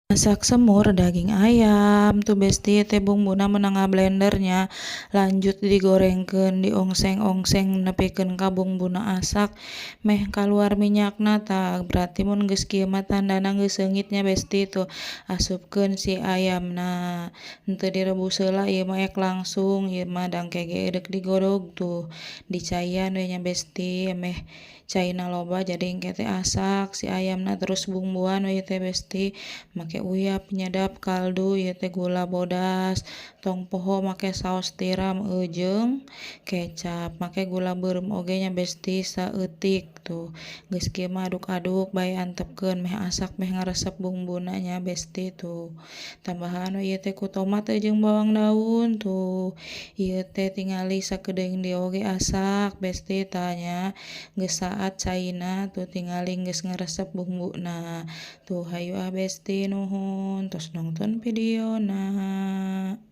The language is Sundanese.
Masak semur daging ayam tuh besti teh bumbuna meunang blendernya lanjut digorengkeun diongseng-ongseng nepikeun ka bumbuna asak meh kaluar minyakna tah berarti mun geus kieu mah tandana geus seungitnya besti tuh asupkeun si ayamna henteu direbus heula ieu mah ek langsung ieu mah dangke ge eudeuк digodog tuh dicaian we nya besti meh caina loba jadi engke teh asak si ayamna terus bumbuan we teh besti make uyap penyedap kaldu ieu teh gula bodas tong poho make saos tiram jeung kecap make gula beureum oge nya besti saeutik tuh geus kieu mah aduk-aduk bae antepkeun meh asak meh ngaresep bumbuna nya besti tuh tambahan we ieu teh ku tomat jeung bawang daun tuh ieu teh tingali sakedeung di oge asak besti tah nya geus saat caina tuh tingali geus ngaresep bumbuna tuh hayu besti nuhun tos nongton videona.